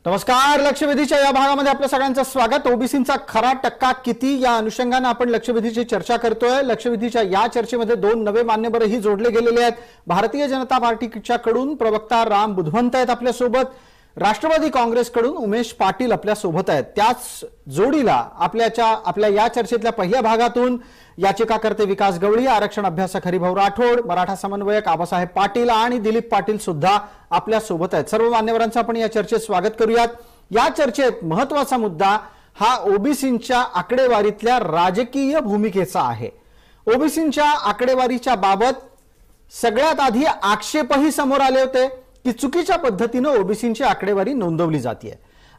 नमस्कार. लक्षवेधीच्या या भागामध्ये आपल्या सगळ्यांचं स्वागत. ओबीसींचा खरा टक्का किती या अनुषंगाने आपण लक्षवेधीची चर्चा करतोय. लक्षवेधीच्या या चर्चेमध्ये दोन नवे मान्यवरही जोडले गेलेले आहेत. भारतीय जनता पार्टीच्याकडून प्रवक्ता राम बुधवंत आहेत आपल्यासोबत. राष्ट्रवादी काँग्रेसकडून उमेश पाटील आपल्यासोबत आहेत. त्याच जोडीला आपल्या या चर्चेतल्या पहिल्या भागातून याचिकाकर्ते विकास गवळी, आरक्षण अभ्यासक हरिभाऊ राठोड, मराठा समन्वयक आबासाहेब पाटील आणि दिलीप पाटील सुद्धा आपल्या सोबत आहेत. सर्व मान्यवरांचं आपण या चर्चेत स्वागत करूयात. या चर्चेत महत्त्वाचा मुद्दा हा ओबीसींच्या आकडेवारीतल्या राजकीय भूमिकेचा आहे. ओबीसींच्या आकडेवारीच्या बाबत सगळ्यात आधी आक्षेपही समोर आले होते की चुकीच्या पद्धतीने ओबीसींची आकडेवारी नोंदवली जाते.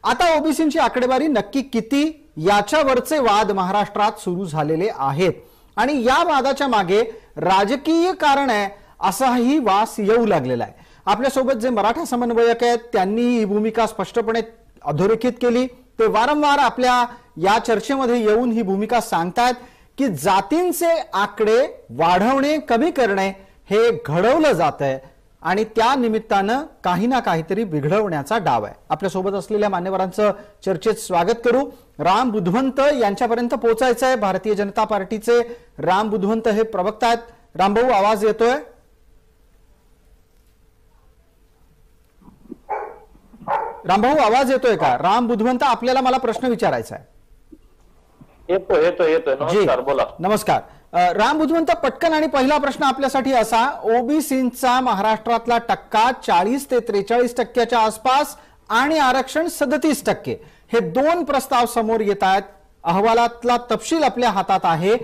आता ओबीसींची आकडेवारी नक्की किती याच्यावरचे वाद महाराष्ट्रात सुरू झालेले आहेत आणि या वादाच्या मागे राजकीय कारण आहे असाही वास येऊ लागलेला आहे. आपल्यासोबत जे मराठा समन्वयक आहेत त्यांनी ही भूमिका स्पष्टपणे अधोरेखित केली. ते वारंवार आपल्या या चर्चेमध्ये येऊन ही भूमिका सांगतात की जातींचे आकडे वाढवणे कमी करणे हे घडवलं जात आहे आणि त्या निमित्तानं काही ना काहीतरी बिघडवण्याचा डाव आहे. आपल्यासोबत असलेल्या मान्यवरांचं चर्चेत स्वागत करू. राम बुधवंत यांच्यापर्यंत पोहोचायचं आहे. भारतीय जनता पार्टीचे राम बुधवंत हे प्रवक्ता आहेत. रामभाऊ, आवाज येतोय? रामभाऊ, आवाज येतोय का? राम बुधवंत, आपल्याला मला प्रश्न विचारायचा आहे. येतोय. नमस्कार, बोला. नमस्कार राम बुधवंत. पटकन आणि पहिला प्रश्न आपल्यासाठी असा, ओबीसींचा महाराष्ट्रातला टक्का 40 ते 43% आसपास आणि आरक्षण 37%, हे दोन प्रस्ताव समोर येत आहेत. अहवालातला तपशील आपल्या हातात आहे.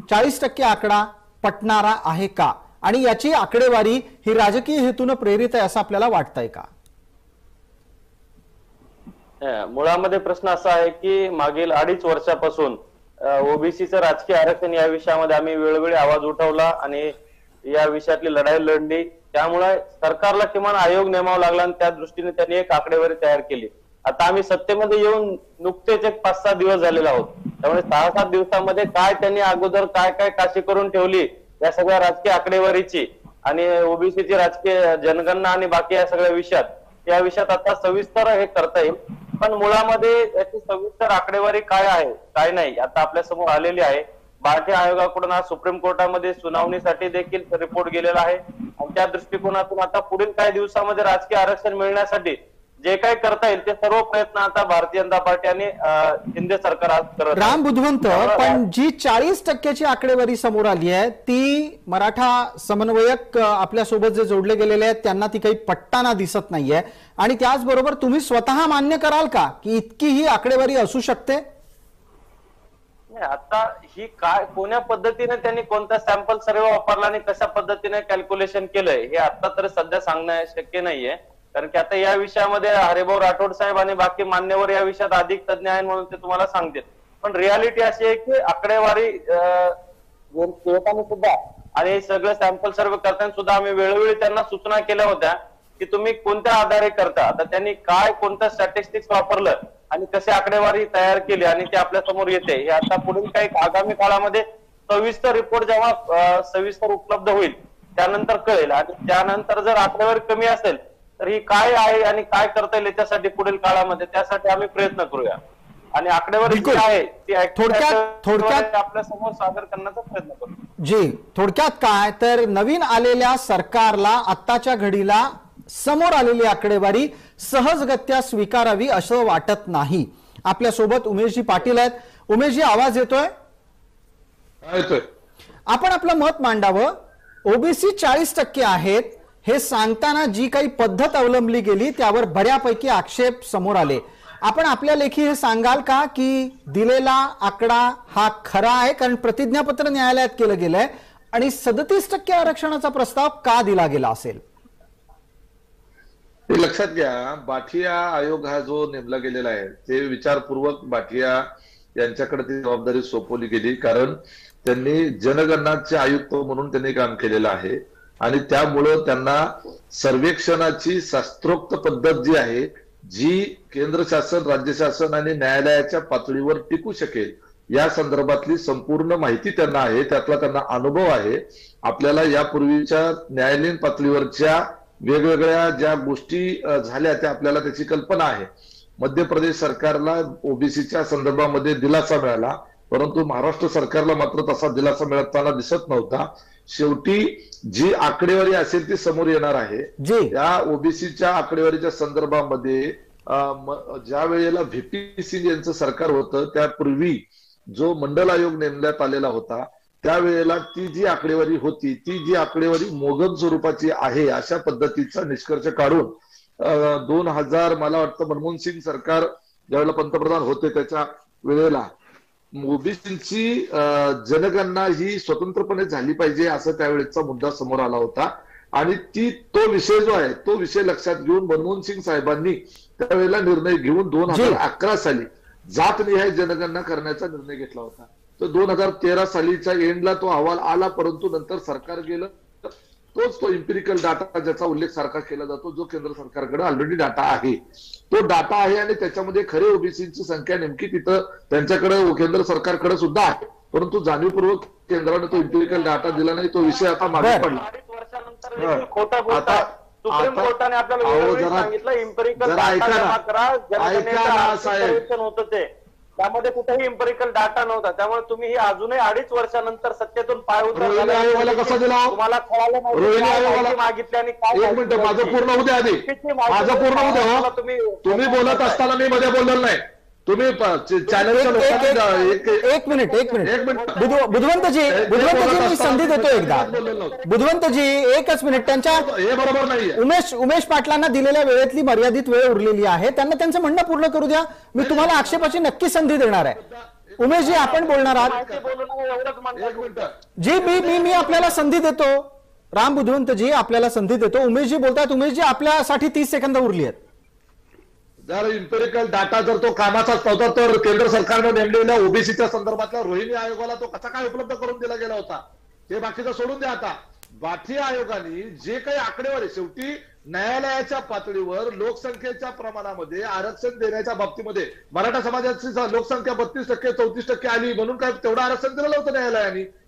40% आकडा पटणारा आहे का आणि याची आकडेवारी ही राजकीय हेतून प्रेरित आहे असं आपल्याला वाटतंय का? मुळामध्ये प्रश्न असा आहे की मागील 2.5 वर्षापासून ओबीसीचं राजकीय आरक्षण या विषयामध्ये आम्ही वेळोवेळी आवाज उठवला आणि या विषयातली लढाई लढली. त्यामुळे सरकारला किमान आयोग नेमावा लागला आणि त्या दृष्टीने त्यांनी एक आकडेवारी तयार केली. आता आम्ही सत्तेमध्ये येऊन नुकतेच एक 5-6 दिवस झालेले आहोत. त्यामुळे 6-7 दिवसामध्ये काय त्यांनी अगोदर काय काय काशी करून ठेवली या सगळ्या राजकीय आकडेवारीची आणि ओबीसीची राजकीय जनगणना आणि बाकी या सगळ्या या विषयात आता सविस्तर हे करता येईल. पण मुळामध्ये याची सविस्तर आकडेवारी काय आहे काय नाही आता आपल्या समोर आलेली आहे. भारतीय आयोगाकडून आज सुप्रीम कोर्टामध्ये सुनावणीसाठी देखील रिपोर्ट गेलेला आहे आणि त्या दृष्टिकोनातून आता पुढील काही दिवसामध्ये राजकीय आरक्षण मिळण्यासाठी जे काही करता येईल ते सर्व प्रयत्न आता भारतीय जनता पार्टी आणि शिंदे सरकार आज करत. राम बुधवंत, पण जी 40% आकडेवारी समोर आली आहे ती मराठा समन्वयक आपल्यासोबत जे जोडले गेलेले आहेत त्यांना ती काही पटताना दिसत नाहीये आणि त्याचबरोबर तुम्ही स्वतः मान्य कराल का की इतकी ही आकडेवारी असू शकते? आता ही काय कोण्या पद्धतीने त्यांनी कोणता सॅम्पल सर्वे वापरला आणि कशा पद्धतीने कॅल्क्युलेशन केलंय हे आता तर सध्या सांगणं शक्य नाहीये. कारण की आता या विषयामध्ये हरिभाऊ राठोड साहेब आणि बाकी मान्यवर या विषयात अधिक तज्ञ आहेत म्हणून ते तुम्हाला सांगतील. पण रियालिटी अशी आहे की आकडेवारी सुद्धा आणि सगळं सॅम्पल सर्वे करताना सुद्धा आम्ही वेळोवेळी त्यांना सूचना केल्या होत्या की तुम्ही कोणत्या आधारे करता. आता त्यांनी काय कोणतं स्टॅटिस्टिक्स वापरलं आणि कशी आकडेवारी तयार केली आणि ते आपल्या समोर येते हे आता पुढील काही आगामी काळामध्ये सविस्तर रिपोर्ट जेव्हा सविस्तर उपलब्ध होईल त्यानंतर कळेल. आणि त्यानंतर जर आकडेवारी कमी असेल तर ही काय आहे आणि काय करता येईल याच्यासाठी पुढील काळामध्ये त्यासाठी आम्ही प्रयत्न करूया आणि आकडेवारी जी आहे ती थोडक्यात आपल्या समोर सादर करण्याचा प्रयत्न करू. जी, थोडक्यात काय तर नवीन आलेल्या सरकारला आत्ताच्या घडीला समोर आलेली आकडेवारी सहजगत्या स्वीकारावी असं वाटत नाही. आपल्यासोबत उमेशजी पाटील आहेत. उमेशजी, आवाज येतोय? आपण आपलं मत मांडावं. ओबीसी 40% आहेत हे सांगताना जी काही पद्धत अवलंबली गेली त्यावर बऱ्यापैकी आक्षेप समोर आले. आपण आपल्या लेखी हे सांगाल का की दिलेला आकडा हा खरा आहे? कारण प्रतिज्ञापत्र न्यायालयात केलं गेलंय आणि 37% आरक्षणाचा प्रस्ताव का दिला गेला असेल? हे लक्षात घ्या, बाठिया आयोग हा जो नेमला गेलेला आहे ते विचारपूर्वक बाठिया यांच्याकडे ती जबाबदारी सोपवली गेली. कारण त्यांनी जनगणनाचे आयुक्त म्हणून त्यांनी काम केलेलं आहे आणि त्यामुळं त्यांना सर्वेक्षणाची शास्त्रोक्त पद्धत जी आहे जी केंद्र शासन, राज्य शासन आणि न्यायालयाच्या पातळीवर टिकू शकेल या संदर्भातली संपूर्ण माहिती त्यांना आहे. त्यातला त्यांना अनुभव आहे. आपल्याला यापूर्वीच्या न्यायालयीन पातळीवरच्या वेगवेगळ्या ज्या गोष्टी झाल्या त्या आपल्याला त्याची कल्पना आहे. मध्य प्रदेश सरकारला ओबीसीच्या संदर्भामध्ये दिलासा मिळाला, परंतु महाराष्ट्र सरकारला मात्र तसा दिलासा मिळताना दिसत नव्हता. शेवटी जी आकडेवारी असेल ती समोर येणार आहे. या ओबीसीच्या आकडेवारीच्या संदर्भामध्ये ज्या वेळेला व्हीपी सिंग यांचं सरकार होतं त्यापूर्वी जो मंडल आयोग नेमण्यात आलेला होता त्यावेळेला ती जी आकडेवारी होती ती जी आकडेवारी मोगम स्वरूपाची आहे अशा पद्धतीचा निष्कर्ष काढून 2000 मला वाटतं मनमोहन सिंग सरकार ज्यावेळेला पंतप्रधान होते त्याच्या वेळेला ओबीसींची जनगणना ही स्वतंत्रपणे झाली पाहिजे असं त्यावेळेचा मुद्दा समोर आला होता. आणि तो विषय जो आहे तो विषय लक्षात घेऊन मनमोहन सिंग साहेबांनी त्यावेळेला निर्णय घेऊन 2011 साली जातनिहाय जनगणना करण्याचा निर्णय घेतला होता. तर 2013 सालीच्या एंडला तो अहवाल आला, परंतु नंतर सरकार गेलं. तो इम्पिरिकल डाटा ज्याचा उल्लेख सारखा केला जातो जो केंद्र सरकारकडे ऑलरेडी डाटा आहे तो डाटा आहे आणि त्याच्यामध्ये खरे ओबीसीची संख्या नेमकी तिथं त्यांच्याकडे केंद्र सरकारकडे सुद्धा आहे, परंतु जाणीवपूर्वक केंद्राने तो इम्पिरिकल डाटा दिला नाही. तो विषय आता मागे पडला. सुप्रीम कोर्टाने आपल्याला सांगितलं इम्पेरिकल होतं ते त्यामध्ये कुठेही इम्पेरिकल डाटा नव्हता. त्यामुळे तुम्ही ही अजूनही 2.5 वर्षानंतर सत्तेतून पाय उचलला कसा दिला तुम्हाला कळालं मागितले आणि काय. एक मिनिट माझं पूर्ण होऊ द्या आधी, माझं पूर्ण होऊ द्या. तुम्ही बोलत असताना मी मध्ये बोललेलं नाही. तुम्ही चॅनलच्या लोकांनी एक मिनिट बुधवंतजी मी संधी देतो एकदा. बुधवंतजी एकच मिनिट. त्यांच्या हे बरोबर नाहीये. उमेश पाटलांना दिलेल्या वेळेतली मर्यादित वेळ उरलेली आहे, त्यांना त्यांचं म्हणणं पूर्ण करू द्या. मी तुम्हाला आक्षेपाची नक्की संधी देणार आहे. उमेशजी आपण बोलणार आहात जी. मी आपल्याला संधी देतो. राम बुधवंतजी आपल्याला संधी देतो. उमेशजी बोलतात. उमेशजी आपल्यासाठी 30 सेकंद उरली आहेत. जर इम्पेरिकल डाटा जर तो कामाचाच नव्हता तर केंद्र सरकारनं नेमलेल्या ओबीसीच्या संदर्भातल्या रोहिणी आयोगाला तो कसा काय उपलब्ध करून दिला गेला होता ते बाकीचं सोडून द्या. आता बाठी आयोगाने जे काही आकडेवारी शेवटी न्यायालयाच्या पातळीवर लोकसंख्येच्या प्रमाणामध्ये आरक्षण देण्याच्या बाबतीमध्ये मराठा समाजाची लोकसंख्या 32% 34% आली म्हणून काय तेवढं आरक्षण दिलेलं होतं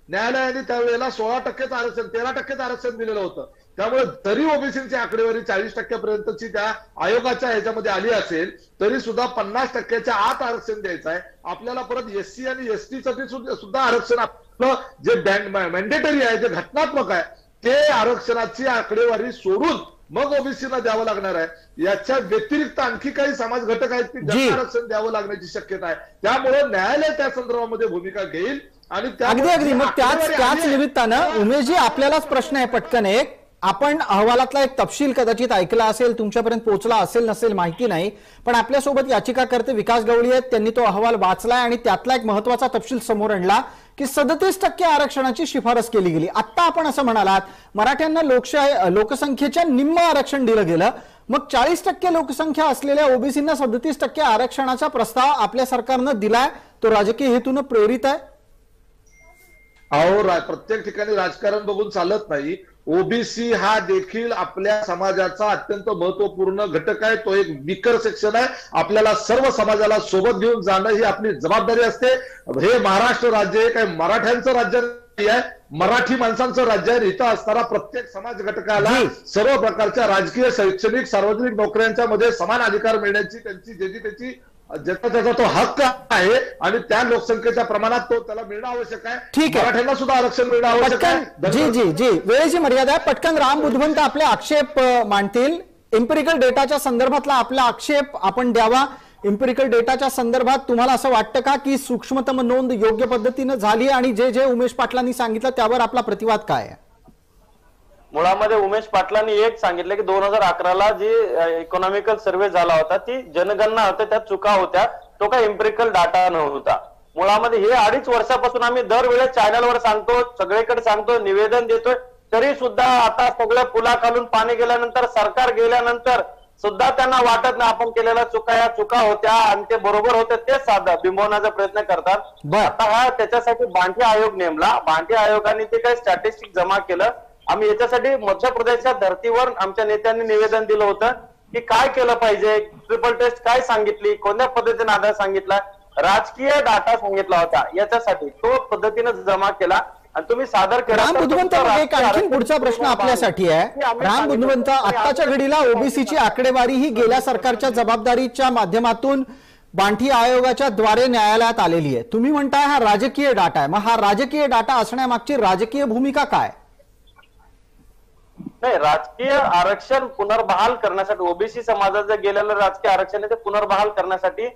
न्यायालयाने त्यावेळेला 16% आरक्षण 13% आरक्षण दिलेलं होतं. त्यामुळे तरी ओबीसीची आकडेवारी 40% पर्यंतची त्या आयोगाच्या ह्याच्यामध्ये आली असेल तरी सुद्धा 50% आत आरक्षण द्यायचं आहे आपल्याला. परत एससी आणि एसटी साठी सुद्धा आरक्षण आपलं जे मॅन्डेटरी आहे जे घटनात्मक आहे ते आरक्षणाची आकडेवारी सोडून मग ओबीसीला द्यावं लागणार आहे. याच्या व्यतिरिक्त आणखी काही समाज घटक आहेत की ज्यांना आरक्षण द्यावं लागण्याची शक्यता आहे. त्यामुळे न्यायालय त्या संदर्भामध्ये भूमिका घेईल आणि अगदी मग त्याच निमित्तानं उमेशजी आपल्यालाच प्रश्न आहे पटकन एक. आपण अहवालातला एक तपशील कदाचित ऐकला असेल, तुमच्यापर्यंत पोहोचला असेल नसेल माहिती नाही, पण आपल्यासोबत याचिकाकर्ते विकास गवळी आहेत. त्यांनी तो अहवाल वाचलाय आणि त्यातला एक महत्वाचा तपशील समोर आणला की 37% आरक्षणाची शिफारस केली गेली. आता आपण असं म्हणालात मराठ्यांना लोकसंख्येच्या निम्म आरक्षण दिलं गेलं, मग 40% लोकसंख्या असलेल्या ओबीसींना 37% आरक्षणाचा प्रस्ताव आपल्या सरकारनं दिलाय. तो राजकीय हेतून प्रेरित आहे. प्रत्येक ठिकाणी राजकारण बघून चालत नाही. ओबीसी हा देखील आपल्या समाजाचा अत्यंत महत्वपूर्ण घटक आहे. तो एक विकर सेक्शन आहे. आपल्याला सर्व समाजाला सोबत घेऊन जाणं ही आपली जबाबदारी असते. हे महाराष्ट्र राज्य हे काही मराठ्यांचं राज्य नाही आहे, मराठी माणसांचं राज्य आहे. इथं असणारा प्रत्येक समाज घटकाला सर्व प्रकारच्या राजकीय शैक्षणिक सार्वजनिक नोकऱ्यांच्या मध्ये समान अधिकार मिळण्याची त्याची ज्याचा तो हक्क आहे आणि त्या लोकसंख्येच्या प्रमाणात तो त्याला मिळणं आवश्यक आहे. ठीक आहे. मराठ्यांना सुद्धा आरक्षण मिळणं आवश्यक आहे. जी वेळेची मर्यादा आहे. पटकन राम बुधवंत आपले आक्षेप मांडतील. इम्पेरिकल डेटाच्या संदर्भातला आपला आक्षेप आपण द्यावा. इम्पेरिकल डेटाच्या संदर्भात तुम्हाला असं वाटतं का की सूक्ष्मतम नोंद योग्य पद्धतीनं झाली आणि जे उमेश पाटलांनी सांगितलं त्यावर आपला प्रतिवाद काय आहे? मुळामध्ये उमेश पाटलांनी एक सांगितलं की 2011ला जी इकॉनॉमिकल सर्व्हे झाला होता ती जनगणना होते त्यात चुका होत्या, तो काही इम्पेरिकल डाटा नव्हता. मुळामध्ये हे 2.5 वर्षापासून आम्ही दरवेळेस चॅनलवर सांगतो, सगळीकडे सांगतो, निवेदन देतोय, तरी सुद्धा आता सगळं पुलाखालून पाणी गेल्यानंतर सरकार गेल्यानंतर सुद्धा त्यांना वाटत नाही आपण केलेल्या चुका या चुका होत्या आणि ते बरोबर होते ते साधा बिंबवण्याचा प्रयत्न करतात. आता हा त्याच्यासाठी बांटी आयोग नेमला. बांटी आयोगाने ते काही स्टॅटिस्टिक जमा केलं. आम्ही याच्यासाठी मध्य प्रदेशच्या धर्तीवर आमच्या नेत्यांनी निवेदन दिलं होतं की काय केलं पाहिजे, ट्रिपल टेस्ट काय सांगितली, कोणत्या पद्धतीने आधार सांगितला, राजकीय डाटा सांगितला होता. याच्यासाठी तो पद्धतीने जमा केला आणि तुम्ही सादर करा. राम बुद्धवंत, एक आणखी पुढचा प्रश्न आपल्यासाठी आहे. राम बुद्धवंत, आत्ताच्या घडीला ओबीसीची आकडेवारी ही गेल्या सरकारच्या जबाबदारीच्या माध्यमातून बांठी आयोगाच्या द्वारे न्यायालयात आलेली आहे. तुम्ही म्हणताय हा राजकीय डाटा आहे. मग हा राजकीय डाटा असण्यामागची राजकीय भूमिका काय? नाही, राजकीय आरक्षण पुनर्बहाल करण्यासाठी, ओबीसी समाजाचं गेलेलं राजकीय आरक्षण आहे ते पुनर्बहाल करण्यासाठी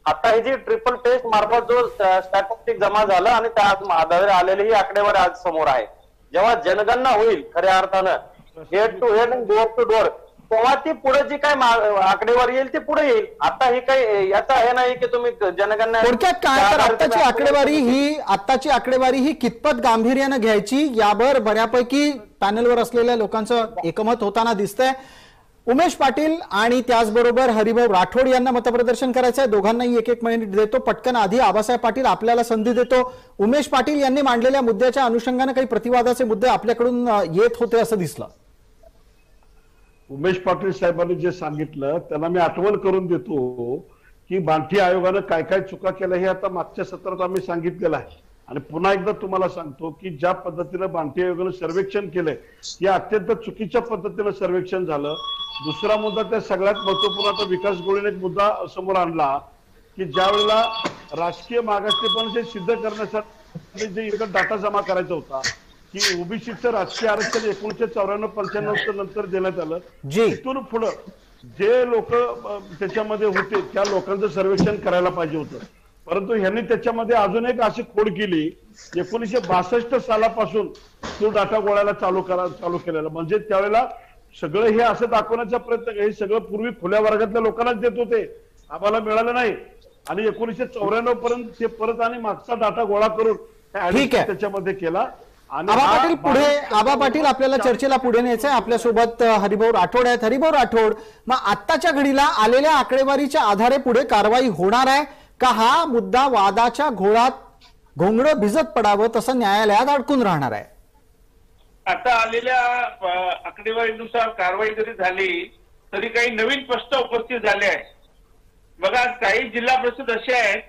आता ही जी ट्रिपल टेस्ट मार्फत जो स्टॅटिस्टिक जमा झालं आणि त्या आधारे आलेली ही आकडेवारी आज समोर आहे. जेव्हा जनगणना होईल खऱ्या अर्थानं हेड टू हेड आणि डोअर टू डोअर, तेव्हा ती पुढे जी काय आकडेवारी येईल ती पुढे येईल. आता हे काही याचा हे नाही की तुम्ही जनगणना थोडक्यात काय तर आत्ताची आकडेवारी ही कितपत गांभीर्यानं घ्यायची यावर बऱ्यापैकी पॅनलवर असलेल्या लोकांचं एकमत होताना दिसतंय. उमेश पाटील आणि त्याचबरोबर हरिभाऊ राठोड यांना मतप्रदर्शन करायचं आहे. दोघांनाही एक एक मिनिट देतो. पटकन आधी आबासाहेब पाटील आपल्याला संधी देतो. उमेश पाटील यांनी मांडलेल्या मुद्द्याच्या अनुषंगाने काही प्रतिवादाचे मुद्दे आपल्याकडून येत होते असं दिसलं. उमेश पाटील साहेबांनी जे सांगितलं त्याला मी आठवण करून देतो की बांठी आयोगानं काय काय चुका केल्या हे आता मागच्या सत्रात आम्ही सांगितलेलं आहे. आणि पुन्हा एकदा तुम्हाला सांगतो की ज्या पद्धतीनं बांठी आयोगानं सर्वेक्षण केलंय हे अत्यंत चुकीच्या पद्धतीनं सर्वेक्षण झालं. दुसरा मुद्दा त्या सगळ्यात महत्वपूर्ण, आता विकास गोळीने एक मुद्दा समोर आणला की ज्या वेळेला राजकीय मागासलेपण जे सिद्ध करण्यासाठी जे इकडे डाटा जमा करायचा होता की ओबीसीचं राजकीय आरक्षण 1994-95 नंतर देण्यात आलं. तिथून पुढं जे लोक त्याच्यामध्ये होते त्या लोकांचं सर्वेक्षण करायला पाहिजे होतं. परंतु ह्यांनी त्याच्यामध्ये अजून एक अशी खोड केली, 1962 सालापासून तो डाटा गोळायला चालू केलेला. म्हणजे त्यावेळेला सगळं हे असं दाखवण्याचा प्रयत्न, हे सगळं पूर्वी खुल्या वर्गातल्या लोकांनाच देत होते, आम्हाला मिळालं नाही. आणि 1994 पर्यंत ते परत आणि मागचा डाटा गोळा करून त्याच्यामध्ये केला. आबा पाटील आपल्याला चर्चेला पुढे न्यायचंय. आपल्यासोबत हरिभाऊ राठोड आहेत. हरिभाऊ राठोड, मग आत्ताच्या घडीला आलेल्या आकडेवारीच्या आधारे पुढे कारवाई होणार आहे का हा मुद्दा वादाच्या घोळात घोंगडं भिजत पडावं तसं न्यायालयात अडकून राहणार आहे? आता आलेल्या आकडेवारीनुसार कारवाई जरी झाली तरी काही नवीन प्रश्न उपस्थित झाले आहेत. बघा, काही जिल्हा परिषद असे आहेत,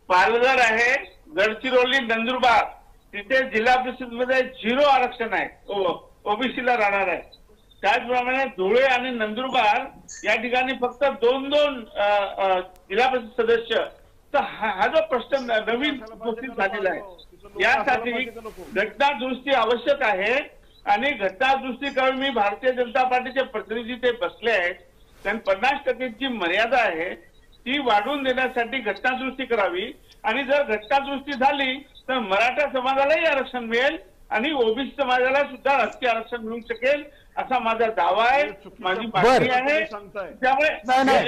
पालघर आहे, गडचिरोली, नंदुरबार, तिथे जिल्हा परिषद मध्ये 0 आरक्षण आहे, ओबीसीला राहणार आहे. त्याचप्रमाणे धुळे आणि नंदुरबार या ठिकाणी फक्त 2-2 जिल्हा परिषद सदस्य. तर हा जो प्रश्न नवीन उपस्थित झालेला आहे, यासाठी घटना दुरुस्ती आवश्यक आहे. आणि घटना दुरुस्ती करून मी भारतीय जनता पार्टीचे प्रतिनिधी ते बसले आहेत, कारण 50% मर्यादा आहे ती वाढवून देण्यासाठी घटना दुरुस्ती करावी. आणि जर घटना दुरुस्ती झाली तर मराठा समाजालाही आरक्षण मिळेल आणि ओबीसी समाजाला सुद्धा राजकीय आरक्षण मिळू शकेल असा माझा दावा आहे, माझी मागणी आहे. त्यामुळे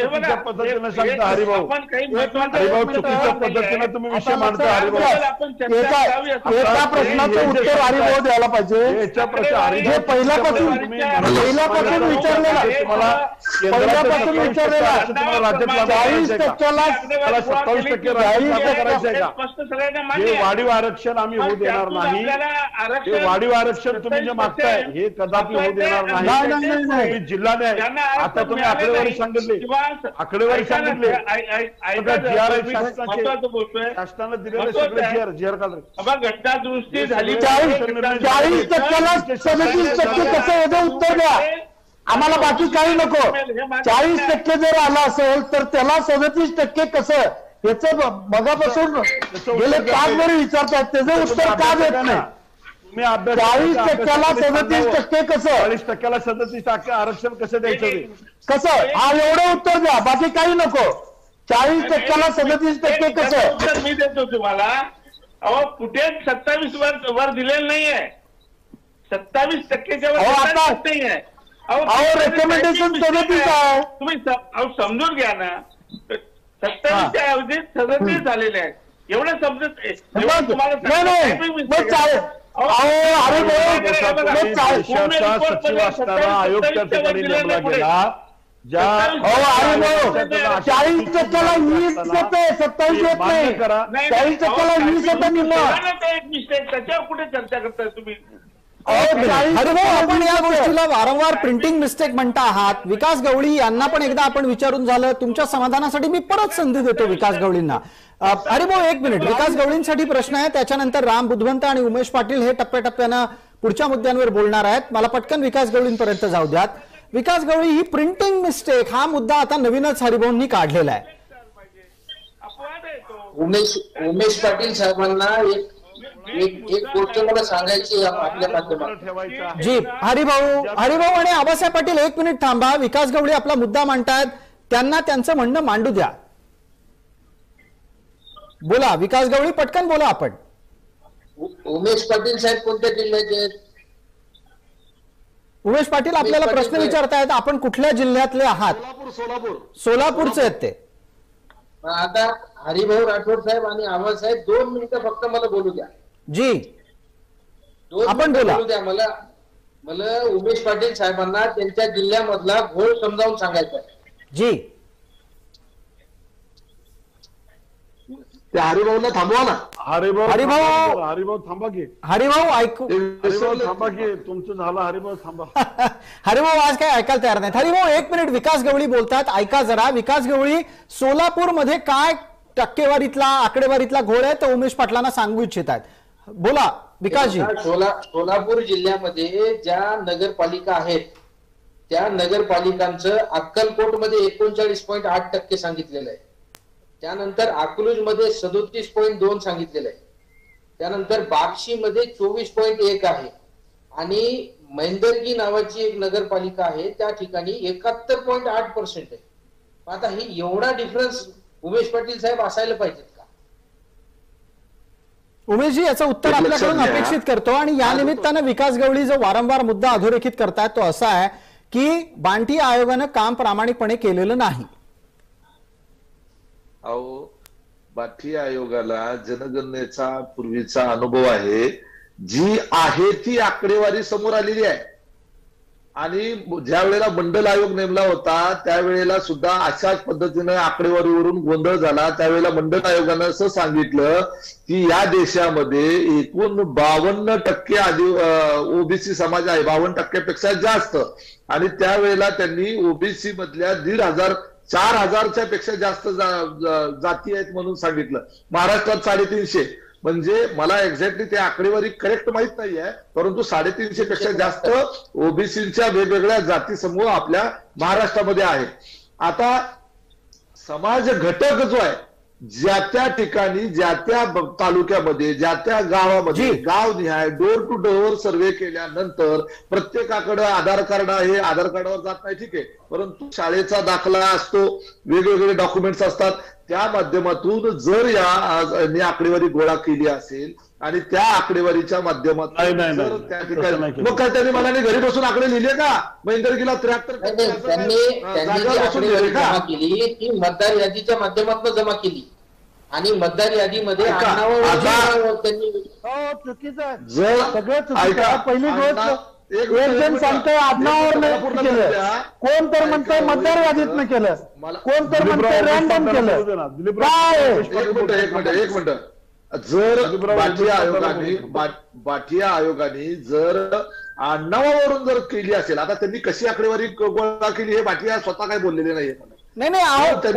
चुकीच्या पद्धतीने सांगता हरिभाऊ, चुकीच्या पद्धतीने तुम्ही विषय मांडता हरिभाऊ. एका प्रश्नाचं उत्तर हरिभाऊ द्यायला पाहिजे. हे पहिल्यापासून विचारलेला 40% करायचंय का? हे वाढीव आरक्षण आम्ही होऊ देणार नाही. हे वाढीव आरक्षण तुम्ही जे मागताय हे कदापि होऊ देणार नाही. जिल्हा न्याय, आता तुम्ही आकडेवारी सांगितली, शासनानं दिलेले सगळे जीआर काढले. घटना दुरुस्ती झाली, 40%ला 37% कसं याचं उत्तर द्या. आम्हाला बाकी काही नको. 40% जर आला असेल तर त्याला 37% कसं, याचं मगापासून गेले 5 वर्ष विचारतात, त्याचं उत्तर का देत नाही? 40%ला 37% कसं, 40%ला 37% आरक्षण कसं द्यायचं, कसं, हा एवढं उत्तर द्या, बाकी काही नको. 40%ला 37% कसं उत्तर मी देतो तुम्हाला. अहो, कुठे 27 वर दिलेलं नाहीये, 27%च्या वर नाहीये. अहो, रेकमेंडेशन 37 आहे. तुम्ही समजून घ्या ना, 27च्या ऐवजी 37 झालेले आहेत. एवढं समजत तुम्हाला सचिव असताना आयोग त्या ठिकाणी नेमला गेला. 40%ला 20 येते, 27 येत नाही. 40%ला 20 येतं निम्मा. एक मिस्टेक, त्याच्यावर कुठे चर्चा करताय तुम्ही? हरिभाऊ, आपण या गोष्टीला वारंवार प्रिंटिंग मिस्टेक म्हणता आहात. विकास गवळी यांना पण एकदा आपण विचारून झालं. तुमच्या समाधानासाठी मी परत संधी देतो विकास गवळींना. हरिभाऊ, एक मिनिट. विकास गवळींसाठी प्रश्न आहे, त्याच्यानंतर राम बुधवंत आणि उमेश पाटील हे टप्प्याटप्प्यानं पुढच्या मुद्द्यांवर बोलणार आहेत. मला पटकन विकास गवळींपर्यंत जाऊ द्यात. विकास गवळी, ही प्रिंटिंग मिस्टेक हा मुद्दा आता नवीनच हरिभाऊंनी काढलेला आहे. उमेश पाटील साहेबांना एक गोष्ट मला सांगायची आपल्या माध्यमातून. जी हरिभाऊ आणि आबासाहेब पाटील, एक मिनिट थांबा. विकास गवळी आपला मुद्दा मांडतायत, त्यांना त्यांचं म्हणणं मांडू द्या. बोला विकास गवळी, पटकन बोला. आपण उमेश पाटील साहेब कोणत्या जिल्ह्याचे आहेत? उमेश पाटील आपल्याला प्रश्न विचारतायत, आपण कुठल्या जिल्ह्यातले आहात? सोलापूरचे आहेत ते. आता हरिभाऊ राठोड साहेब आणि आबासाहेब 2 मिनिटं फक्त मला बोलू द्या. जी आपण बोला. बोलू द्या मला उमेश पाटील साहेबांना त्यांच्या जिल्ह्यामधला घोळ समजावून सांगायचा आहे. जी त्या हरिभाऊला थांबवा ना. हरिभाऊ थांबा की. हरिभाऊ ऐकू. थांबा की, तुमचं झालं. हरिभाऊ थांबा. हरिभाऊ आज काय ऐकायला तयार नाहीत. हरिभाऊ, एक मिनिट. विकास गवळी बोलतात, ऐका जरा. विकास गवळी, सोलापूरमध्ये काय टक्केवारीतला आकडेवारीतला घोळ आहे तो उमेश पाटलांना सांगू इच्छित आहेत. बोला विकासजी. सोलापूर जिल्ह्यामध्ये ज्या नगरपालिका आहेत त्या नगरपालिकांचं अक्कलकोटमध्ये 39.8% सांगितलेलं आहे. त्यानंतर अकलूज मध्ये 37.2 सांगितलेलं आहे. त्यानंतर बार्शीमध्ये 24.1 आहे आणि मैंदर्गी नावाची एक नगरपालिका आहे, त्या ठिकाणी 71.8% आहे. आता ही एवढा डिफरन्स उमेश पाटील साहेब असायला पाहिजेत का? उमेशजी, याचं उत्तर आपल्याकडून अपेक्षित करतो. आणि या निमित्तानं विकास गवळी जो वारंवार मुद्दा अधोरेखित करतायत तो असा आहे की बांटी आयोगानं काम प्रामाणिकपणे केलेलं नाही. अहो, बाठी आयोगाला जनगणनेचा पूर्वीचा अनुभव आहे. जी आहे ती आकडेवारी समोर आलेली आहे. आणि ज्या वेळेला मंडल आयोग नेमला होता त्यावेळेला सुद्धा अशाच पद्धतीनं आकडेवारीवरून गोंधळ झाला. त्यावेळेला मंडल आयोगानं असं सांगितलं की या देशामध्ये एकूण 52% ओबीसी समाज आहे, 52%पेक्षा जास्त. आणि त्यावेळेला त्यांनी ओबीसी मधल्या 4,000च्या पेक्षा जास्त जाती आहेत म्हणून सांगितलं. महाराष्ट्रात 350. म्हणजे मला एक्झॅक्टली ते आकडेवारी करेक्ट माहित नाहीये, परंतु 350 पेक्षा जास्त ओबीसीच्या वेगवेगळ्या जाती समूह आपल्या महाराष्ट्रामध्ये आहे. आता समाज घटक जो आहे, ज्या त्या ठिकाणी ज्या त्या तालुक्यामध्ये ज्या त्या गावामध्ये गावनिहाय डोर टू डोर सर्व्हे केल्यानंतर प्रत्येकाकडे आधार कार्ड आहे. आधार कार्डावर जात नाही, ठीक आहे, परंतु शाळेचा दाखला असतो, वेगवेगळे डॉक्युमेंट्स असतात. त्या माध्यमातून जर या आकडेवारी गोळा केली असेल आणि त्या आकडेवारीच्या माध्यमातून जर त्या ठिकाणी मग काय त्यांनी मला घरी बसून आकडे लिहिले का? मैंदर्गीला 73 जमा केली ती मतदार यादीच्या माध्यमातून जमा केली आणि मतदार यादीमध्ये चुकीचं सगळं चुकीचं. पहिली गोष्ट एक जण सांगतोय आडनावावर नाही केलं, कोण तर म्हणतोय मतदार यादीतनं केलं, कोण तर म्हणतोय रॅन्डम केलं. काय एक मिनिट. जर बाठिया आयोगाने जर आडनावावरून जर केली असेल, आता त्यांनी कशी आकडेवारी गोळा केली हे बाठिया स्वतः काय बोललेले नाहीये. नाही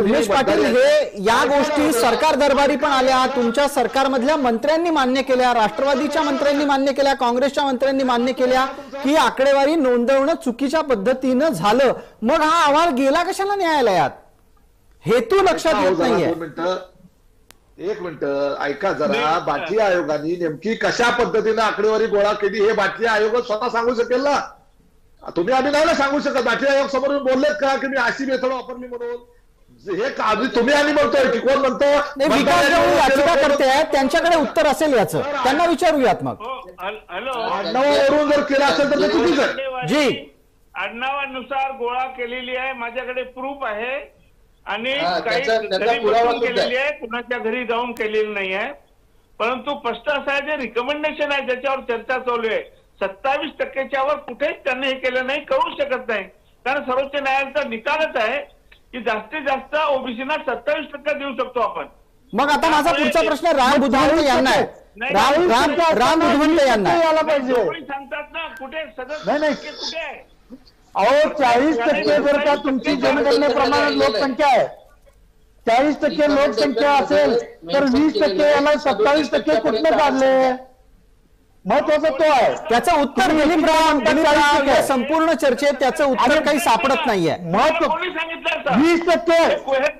उमेश पाटील, हे या गोष्टी सरकार दरबारी पण आल्या, तुमच्या सरकारमधल्या मंत्र्यांनी मान्य केल्या, राष्ट्रवादीच्या मंत्र्यांनी मान्य केल्या, काँग्रेसच्या मंत्र्यांनी मान्य केल्या की आकडेवारी नोंदवणं चुकीच्या पद्धतीनं झालं. मग हा अहवाल गेला कशाला न्यायालयात? हेतू लक्षात येत नाहीये. एक मिनिट ऐका जरा. बाठिया आयोगाने नेमकी कशा पद्धतीने आकडेवारी गोळा केली हे बाठिया आयोग स्वतः सांगू शकेल ना? तुम्ही आम्ही नाही सांगू शकत. बाठिया आयोग समोर बोललेत का की मी अशी मेथड वापरली म्हणून? हे तुम्ही आम्ही म्हणतोय की कोण म्हणतो? विकास गवळी याचिका करते आहेत, त्यांच्याकडे उत्तर असेल याचं, त्यांना विचारूयात. मग आडनावावरून जर केलं असेल तर ते चुकीचं आहे. जी आडनावानुसार गोळा केलेली आहे, माझ्याकडे प्रूफ आहे आणि काही केलेली आहे, कुणाच्या घरी जाऊन केलेली नाही आहे. परंतु स्पष्ट असं आहे, जे रिकमेंडेशन आहे ज्याच्यावर चर्चा चालू आहे 27%च्या वर कुठेच त्यांनी हे केलं नाही, करू शकत नाही. कारण सर्वोच्च न्यायालयाचा निकालच आहे की जास्तीत जास्त ओबीसीना 27% देऊ शकतो आपण. मग आता माझा पुढचा प्रश्न राम बुधवंत यांना आहे. राम बुधवंत यांना सांगतात ना कुठे नाही, नाही. कुठे आहे? अहो 40% जर का तुमची जनगणनेप्रमाणे लोकसंख्या आहे, 40% लोकसंख्या असेल तर 20% याला 27% कुठनं काढले? महत्वाचा तो आहे. त्याचं उत्तर दिलीपराव या संपूर्ण चर्चेत त्याचं उत्तर काही सापडत नाहीये. महत्व कोणी सांगितलं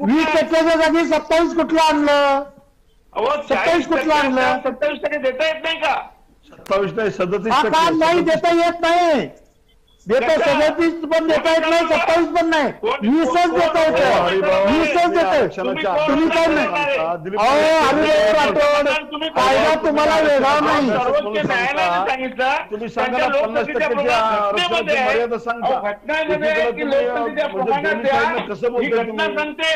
20%च्या जागी 27 कुठलं आणलं? 27 कुठलं आणलं? 27% देता येत नाही का? 27 नाही 37 हा काम नाही देता येत नाही. देता 37 पण देता येत नाही, 27 पण नाही, 20च देता येतं. 20च देतं. तुम्ही काय नाही. अहो हरिभाऊ राठोड, कायदा तुम्हाला वेगळा नाही. सर्वोच्च न्यायालयाने सांगितलं तुम्ही सांगा ना 50% आरक्षणाची मर्यादा सांगता. घटनांमध्ये की लोकसंख्येच्या प्रमाणात द्या. ही घटना सांगते,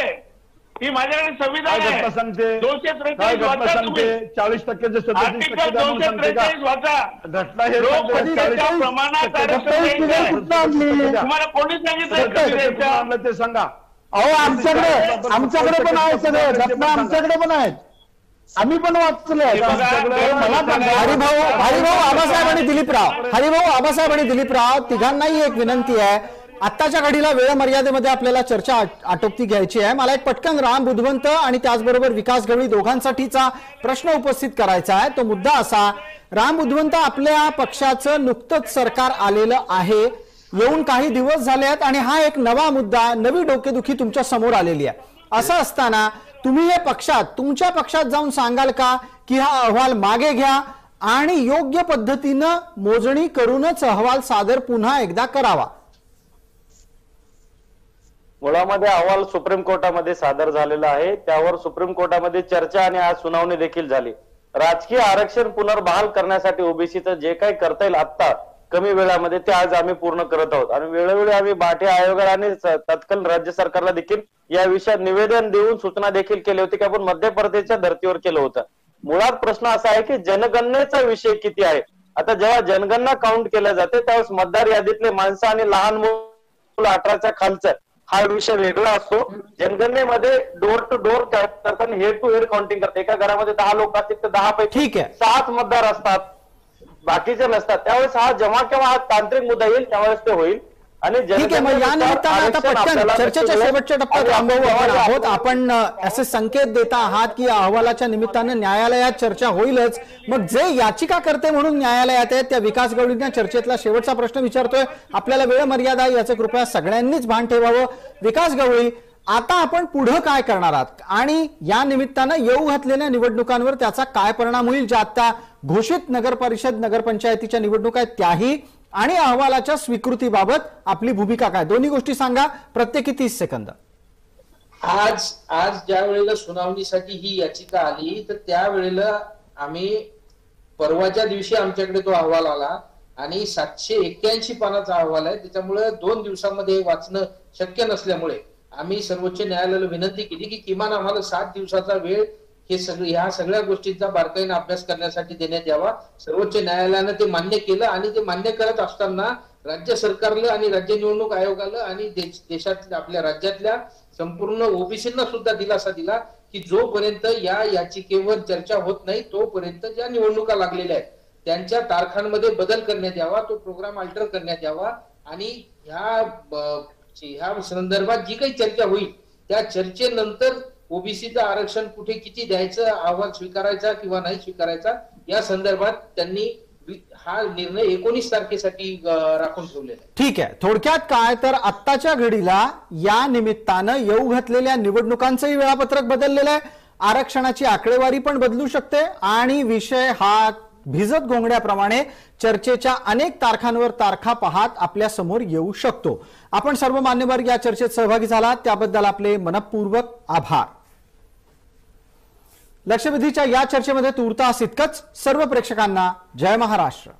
ही माझ्याकडे संविधान काय आहे. घटना सांगते? 243 काय घटना वाचा सांगते? तुम्ही. 40%चे 37% द्या म्हणून सांगते का? 243 वाचा. घटना हे लोकसंख्येच्या प्रमाणात आरक्षण द्यायचं. कुठं आणली? तुम्हाला कोणी सांगितलं कुठं आणलं ते सांगा. अहो आमच्याकडे पण आहे सगळं. घटना आमच्याकडे पण आहेत, आम्ही पण वाचले. मला सांगा. हरिभाऊ आबासाहेब आणि दिलीपराव तिघांनाही एक विनंती आहे. आत्ताच्या घडीला वेळ मर्यादेमध्ये आपल्याला चर्चा आटोपती घ्यायची आहे. मला एक पटकन राम बुधवंत आणि त्याचबरोबर विकास गवळी दोघांसाठीचा प्रश्न उपस्थित करायचा आहे. तो मुद्दा असा, राम बुधवंत, आपल्या पक्षाचं नुकतंच सरकार आलेलं आहे, येऊन काही दिवस झाले आहेत आणि हा एक नवा मुद्दा, नवी डोकेदुखी तुमच्या समोर आलेली आहे. असं असताना तुम्ही हे तुमच्या पक्षात जाऊन सांगाल का की हा अहवाल मागे घ्या आणि योग्य पद्धतीनं मोजणी करूनच अहवाल सादर पुन्हा एकदा करावा? मुळामध्ये अहवाल सुप्रीम कोर्टामध्ये सादर झालेला आहे. त्यावर सुप्रीम कोर्टामध्ये चर्चा आणि आज सुनावणी देखील झाली. राजकीय आरक्षण पुनर्बहाल करण्यासाठी ओबीसीचं जे काही करता येईल आता कमी वेळामध्ये ते आज आम्ही पूर्ण करत आहोत. आणि वेळोवेळी आम्ही बाटे आयोगाला आणि तत्काल राज्य सरकारला देखील या विषयात निवेदन देऊन सूचना देखील केली होती की आपण मध्य प्रदेशच्या धर्तीवर केलं होतं. मुळात प्रश्न असा आहे की जनगणनेचा विषय किती आहे. आता जेव्हा जनगणना काउंट केल्या जाते त्यावेळेस मतदार यादीतले माणसं आणि लहान मुलं 18च्या खालचं हा विषय वेगळा असतो. जनगणनेमध्ये डोर टू डोर करतात, हेड टू हेड काउंटिंग करतात. एका घरामध्ये 10 लोक असतील तर 10 पैकी 7 मतदार असतात, बाकीचे नसतात. त्यावेळेस हा जेव्हा केव्हा हा तांत्रिक मुद्दा येईल त्यावेळेस ते होईल. आणि ठीक आहे, मग या निमित्तानं आता पटकन चर्चेच्या शेवटच्या टप्प्यात रामभाऊ आपण आहोत. आपण असे संकेत देता आहात की अहवालाच्या निमित्तानं न्यायालयात चर्चा होईलच. मग जे याचिकाकर्ते म्हणून न्यायालयात आहेत त्या विकास गवळींना चर्चेतला शेवटचा प्रश्न विचारतोय. आपल्याला वेळ मर्यादा याचं कृपया सगळ्यांनीच भान ठेवावं. विकास गवळी, आता आपण पुढे काय करणार आहात आणि या निमित्तानं येऊ घातलेल्या निवडणुकांवर त्याचा काय परिणाम होईल? ज्या आता घोषित नगरपरिषद नगरपंचायतीच्या निवडणुका आहेत त्याही, आणि अहवालाच्या स्वीकृतीबाबत आपली भूमिका काय? दोन्ही गोष्टी सांगा, प्रत्येकी 30 सेकंद. आज ज्या वेळेला सुनावणीसाठी ही याचिका आली तर त्यावेळेला आम्ही परवाच्या दिवशी आमच्याकडे तो अहवाल आला आणि 781 पानाचा अहवाल आहे. त्याच्यामुळे 2 दिवसामध्ये वाचणं शक्य नसल्यामुळे आम्ही सर्वोच्च न्यायालयाला विनंती केली की किमान आम्हाला 7 दिवसाचा वेळ ह्या सगळ्या गोष्टींचा बारकाईने अभ्यास करण्यासाठी देण्यात यावा. सर्वोच्च न्यायालयानं ते मान्य केलं आणि ते मान्य करत असताना राज्य सरकारला आणि राज्य निवडणूक आयोगाला आणि देशातल्या आपल्या राज्यातल्या संपूर्ण ओबीसींना सुद्धा दिलासा दिला की जोपर्यंत या याचिकेवर चर्चा होत नाही तोपर्यंत ज्या निवडणुका लागलेल्या आहेत त्यांच्या तारखांमध्ये बदल करण्यात यावा, तो प्रोग्राम अल्टर करण्यात यावा आणि ह्या संदर्भात जी काही चर्चा होईल त्या चर्चेनंतर ओबीसीचं आरक्षण कुठे किती द्यायचं, अहवाल स्वीकारायचा किंवा नाही स्वीकारायचा या संदर्भात त्यांनी हा निर्णय 19 तारखेसाठी राखून ठेवलेला आहे. ठीक आहे, थोडक्यात काय तर आत्ताच्या घडीला या निमित्तानं येऊ घातलेल्या निवडणुकांचंही वेळापत्रक बदललेलं आहे, आरक्षणाची आकडेवारी पण बदलू शकते आणि विषय हा भिजत घोंगड्याप्रमाणे चर्चेच्या अनेक तारखांवर तारखा पाहत आपल्या समोर येऊ शकतो. आपण सर्व मान्यवर या चर्चेत सहभागी झालात त्याबद्दल आपले मनपूर्वक आभार. लक्षवेधीच्या या चर्चेमध्ये तूर्तास इतकंच. सर्व प्रेक्षकांना जय महाराष्ट्र.